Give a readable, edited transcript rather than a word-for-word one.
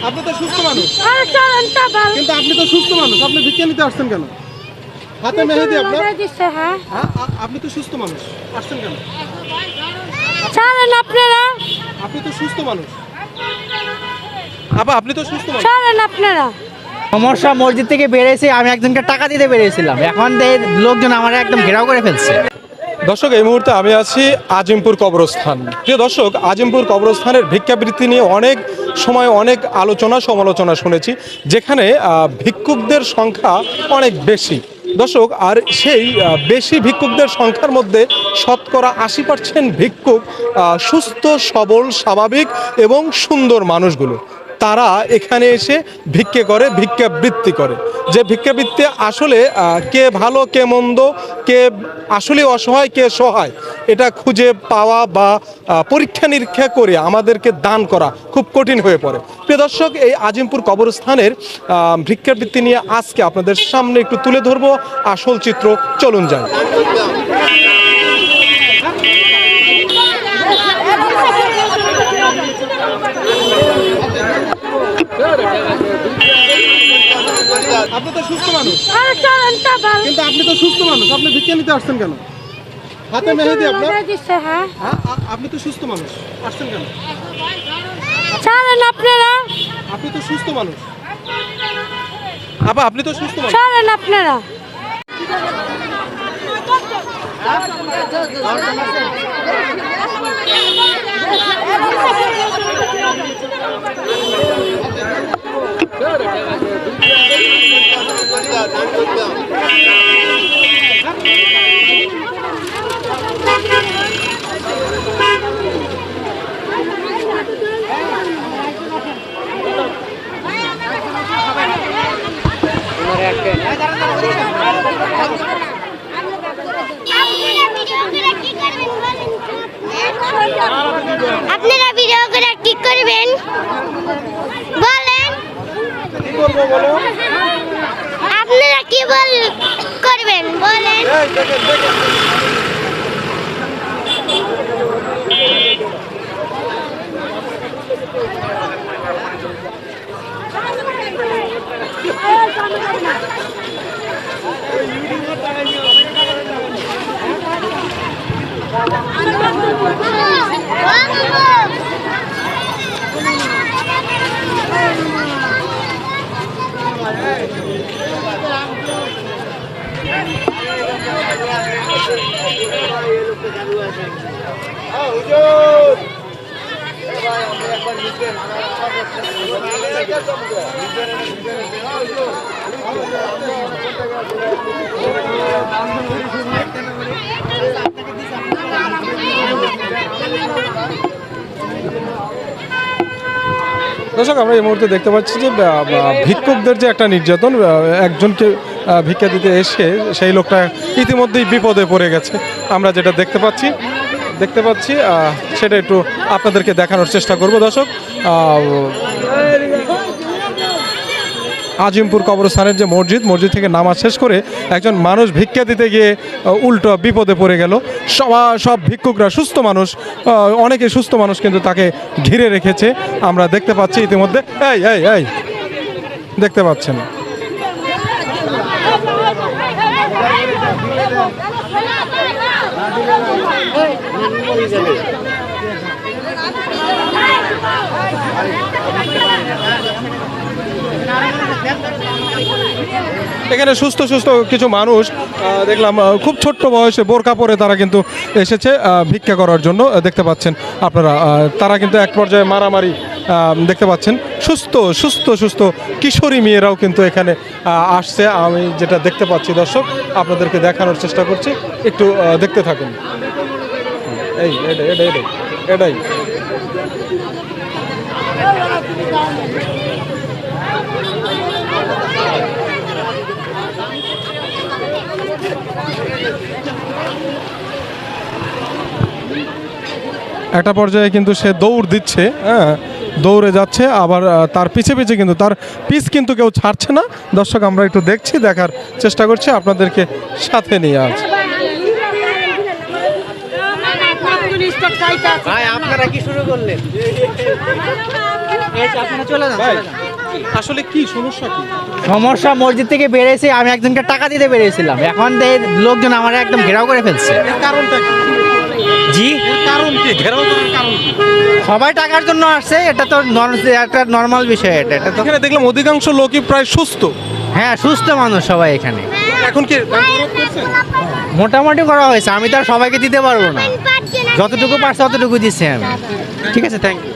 আপনি তো সুস্থ মানুষ, কিন্তু আপনি তো সুস্থ মানুষ, আপনি ভিক্ষা নিতে আসছেন কেন? হাতে মেহেদি আপনার? আপনি তো সুস্থ মানুষ, আসছেন কেন? আপনারা আপনি তো সুস্থ মানুষ, আপনি তো সুস্থ মানুষ। আপনারা সমস্যা মসজিদ থেকে বেরিয়েছি, আমি একজনকে টাকা দিতে বেরিয়েছিলাম, এখন লোকজন আমার একদম ঘেরাও করে ফেলছে। দর্শক, এই মুহূর্তে আমি আছি আজিমপুর কবরস্থান। প্রিয় দর্শক, আজিমপুর কবরস্থানের ভিক্ষাবৃত্তি নিয়ে অনেক সময় অনেক আলোচনা সমালোচনা শুনেছি, যেখানে ভিক্ষুকদের সংখ্যা অনেক বেশি। দর্শক, আর সেই বেশি ভিক্ষুকদের সংখ্যার মধ্যে শতকরা 80% ভিক্ষুক সুস্থ সবল স্বাভাবিক এবং সুন্দর মানুষগুলো। তারা এখানে এসে ভিক্ষে করে, ভিক্ষাবৃত্তি করে। যে ভিক্ষাবৃত্তি আসলে কে ভালো কে মন্দ, কে আসলে অসহায় কে সহায়, এটা খুঁজে পাওয়া বা পরীক্ষা নিরীক্ষা করে আমাদেরকে দান করা খুব কঠিন হয়ে পড়ে। প্রিয় দর্শক, এই আজিমপুর কবরস্থানের ভিক্ষাবৃত্তি নিয়ে আজকে আপনাদের সামনে একটু তুলে ধরবো আসল চিত্র। চলুন যাই। আপনি তো সুস্থ মানুষ, কিন্তু আপনি তো সুস্থ মানুষ, আপনি ভিক্ষা নিতে আসছেন কেন? হাতে মেহেদি আপনার? আপনি তো সুস্থ মানুষ, আসছেন কেন? আপনারা আপনি তো সুস্থ মানুষ, আপনি তো সুস্থ মানুষ। আপনারা আপনারা ভিডিও করে কি করবেন বলেন? কি করবো বলো? আপনারা কি করবেন বলেন? দর্শক, আমরা এই মুহূর্তে দেখতে পাচ্ছি যে ভিক্ষুকদের যে একটা নির্যাতন, একজনকে ভিক্ষা দিতে এসে সেই লোকটা ইতিমধ্যেই বিপদে পড়ে গেছে। আমরা যেটা দেখতে পাচ্ছি সেটা একটু আপনাদেরকে দেখানোর চেষ্টা করব। দর্শক, আজিমপুর কবরস্থানের যে মসজিদ থেকে নামাজ শেষ করে একজন মানুষ ভিক্ষা দিতে গিয়ে উল্টো বিপদে পড়ে গেল। সব ভিক্ষুকরা সুস্থ মানুষ, অনেকে সুস্থ মানুষ, কিন্তু তাকে ঘিরে রেখেছে। আমরা দেখতে পাচ্ছি ইতিমধ্যে। এই দেখতে পাচ্ছেন। এখানে সুস্থ কিছু মানুষ দেখলাম, খুব ছোট্ট বয়সে বোরকা পরে তারা কিন্তু এসেছে ভিক্ষা করার জন্য। দেখতে পাচ্ছেন আপনারা, তারা কিন্তু এক পর্যায়ে মারামারি দেখতে পাচ্ছেন। সুস্থ কিশোরী মেয়েরাও কিন্তু এখানে আসছে। আমি যেটা দেখতে পাচ্ছি দর্শক, আপনাদেরকে দেখানোর চেষ্টা করছি, একটু দেখতে থাকুন। এটাই একটা পর্যায়ে কিন্তু সে দৌড় দিচ্ছে, দৌড়ে যাচ্ছে, আবার তার পিছে কিন্তু তার পিছ কিন্তু কেউ ছাড়ছে না। দর্শক, আমরা একটু দেখার চেষ্টা করছি, আপনাদেরকে সাথে নিয়ে আছি। আপনারা কি শুরু করলেন? আপনারা চলে যান, ভাই চলে যান। আসলে কি সমস্যা কি? সমস্যা মসজিদ থেকে বেরিয়েছি, আমি একজনকে টাকা দিতে বেরিয়েছিলাম, এখন লোকজন আমার একদম ঘেরাও করে ফেলছে। এর কারণটা কি? জি, এর কারণ কি? ঘেরাও করার কারণ কি? সবাই টাকার জন্য আসছে, এটা তো একটা নর্মাল বিষয়। এটা তো এখানে দেখলাম অধিকাংশ লোকই প্রায় সুস্থ। হ্যাঁ, সুস্থ মানুষ সবাই এখানে। এখন কি দাম খরচ করছেন? মোটামুটি করা হয়েছে, আমি তো আর সবাইকে দিতে পারবো না, যতটুকু পারছে ততটুকু দিচ্ছি আমি। ঠিক আছে, থ্যাংক ইউ।